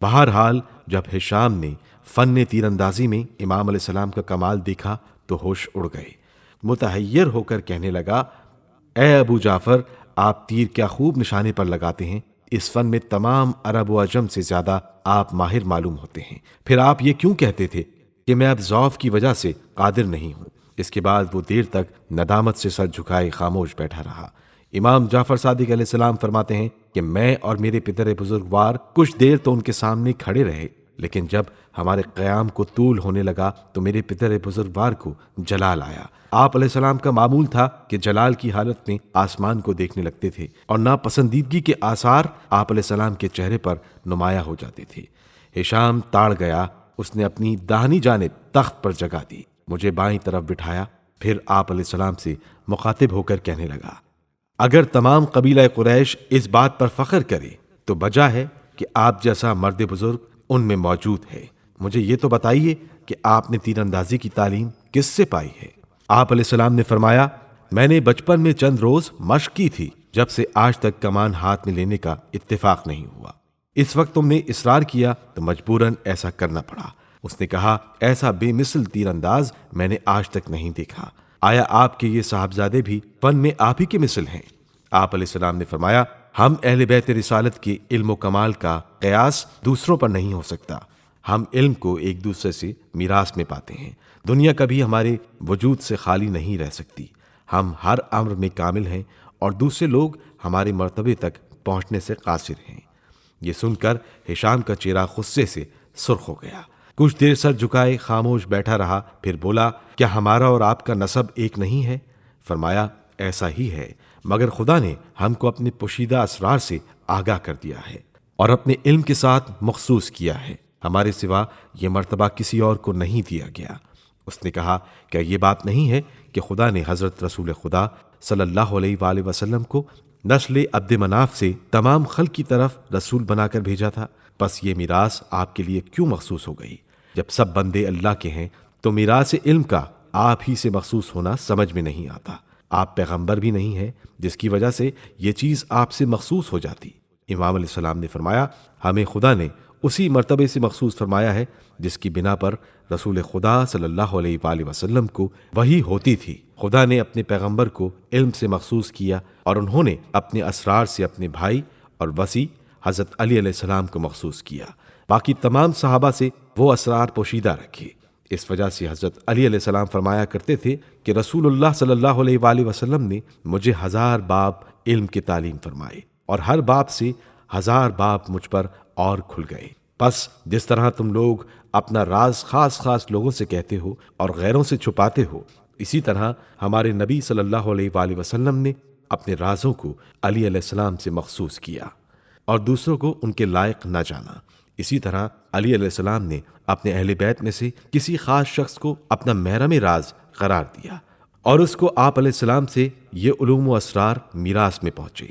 بہرحال جب ہشام نے فن تیر اندازی میں امام علیہ السلام کا کمال دیکھا تو ہوش اڑ گئے۔ متحیر ہو کر کہنے لگا، اے ابو جعفر، آپ تیر کیا خوب نشانے پر لگاتے ہیں، اس فن میں تمام عرب و عجم سے زیادہ آپ ماہر معلوم ہوتے ہیں، پھر آپ یہ کیوں کہتے تھے کہ میں اب ضعف کی وجہ سے قادر نہیں ہوں؟ اس کے بعد وہ دیر تک ندامت سے سر جھکائے خاموش بیٹھا رہا۔ امام جعفر صادق علیہ السلام فرماتے ہیں کہ میں اور میرے پدر بزرگوار کچھ دیر تو ان کے سامنے کھڑے رہے، لیکن جب ہمارے قیام کو طول ہونے لگا تو میرے پدر بزرگوار کو جلال آیا۔ آپ علیہ السلام کا معمول تھا کہ جلال کی حالت میں آسمان کو دیکھنے لگتے تھے اور ناپسندیدگی کے آثار آپ علیہ السلام کے چہرے پر نمایاں ہو جاتے تھے۔ ہشام تاڑ گیا، اس نے اپنی داہنی جانب تخت پر جگہ دی، مجھے بائیں طرف بٹھایا، پھر آپ علیہ السلام سے مخاطب ہو کر کہنے لگا، اگر تمام قبیلہ قریش اس بات پر فخر کرے تو وجہ ہے کہ آپ جیسا مرد بزرگ ان میں موجود ہے۔ مجھے یہ تو بتائیے کہ آپ نے تیر اندازی کی تعلیم کس سے پائی ہے؟ آپ علیہ السلام نے فرمایا، میں نے بچپن میں چند روز مشق کی تھی، جب سے آج تک کمان ہاتھ میں لینے کا اتفاق نہیں ہوا۔ اس وقت تم نے اصرار کیا تو مجبوراً ایسا کرنا پڑا۔ اس نے کہا، ایسا بے مثل تیر انداز میں نے آج تک نہیں دیکھا۔ آیا آپ کے یہ صاحبزادے بھی فن میں آپ ہی کے مثل ہیں؟ آپ علیہ السلام نے فرمایا، ہم اہل بیت رسالت کے علم و کمال کا قیاس دوسروں پر نہیں ہو سکتا۔ ہم علم کو ایک دوسرے سے میراث میں پاتے ہیں۔ دنیا کبھی ہمارے وجود سے خالی نہیں رہ سکتی۔ ہم ہر امر میں کامل ہیں اور دوسرے لوگ ہمارے مرتبے تک پہنچنے سے قاصر ہیں۔ یہ سن کر ہشام کا چہرہ غصے سے سرخ ہو گیا، کچھ دیر سر جھکائے خاموش بیٹھا رہا، پھر بولا، کیا ہمارا اور آپ کا نسب ایک نہیں ہے؟ فرمایا، ایسا ہی ہے، مگر خدا نے ہم کو اپنے پوشیدہ اسرار سے آگاہ کر دیا ہے اور اپنے علم کے ساتھ مخصوص کیا ہے، ہمارے سوا یہ مرتبہ کسی اور کو نہیں دیا گیا۔ اس نے کہا، کیا یہ بات نہیں ہے کہ خدا نے حضرت رسول خدا صلی اللہ علیہ وآلہ وسلم کو نسل عبد مناف سے تمام خلق کی طرف رسول بنا کر بھیجا تھا؟ پس یہ میراث آپ کے لیے کیوں مخصوص ہو گئی؟ جب سب بندے اللہ کے ہیں تو میراث علم کا آپ ہی سے مخصوص ہونا سمجھ میں نہیں آتا۔ آپ پیغمبر بھی نہیں ہیں جس کی وجہ سے یہ چیز آپ سے مخصوص ہو جاتی۔ امام علیہ السلام نے فرمایا، ہمیں خدا نے اسی مرتبے سے مخصوص فرمایا ہے جس کی بنا پر رسول خدا صلی اللہ علیہ وآلہ وسلم کو وحی ہوتی تھی۔ خدا نے اپنے پیغمبر کو علم سے مخصوص کیا اور انہوں نے اپنے اسرار سے اپنے بھائی اور وصی حضرت علی علیہ السلام کو مخصوص کیا۔ باقی تمام صحابہ سے وہ اسرار پوشیدہ رکھے۔ اس وجہ سے حضرت علی علیہ السلام فرمایا کرتے تھے کہ رسول اللہ صلی اللہ علیہ وآلہ وسلم نے مجھے 1000 باب علم کی تعلیم فرمائے اور ہر باب سے 1000 باب مجھ پر اور کھل گئے۔ پس جس طرح تم لوگ اپنا راز خاص لوگوں سے کہتے ہو اور غیروں سے چھپاتے ہو، اسی طرح ہمارے نبی صلی اللہ علیہ وآلہ وسلم نے اپنے رازوں کو علی علیہ السلام سے مخصوص کیا اور دوسروں کو ان کے لائق نہ جانا۔ اسی طرح علی علیہ السلام نے اپنے اہل بیت میں سے کسی خاص شخص کو اپنا محرم راز قرار دیا اور اس کو آپ علیہ السلام سے یہ علوم و اسرار میراث میں پہنچے۔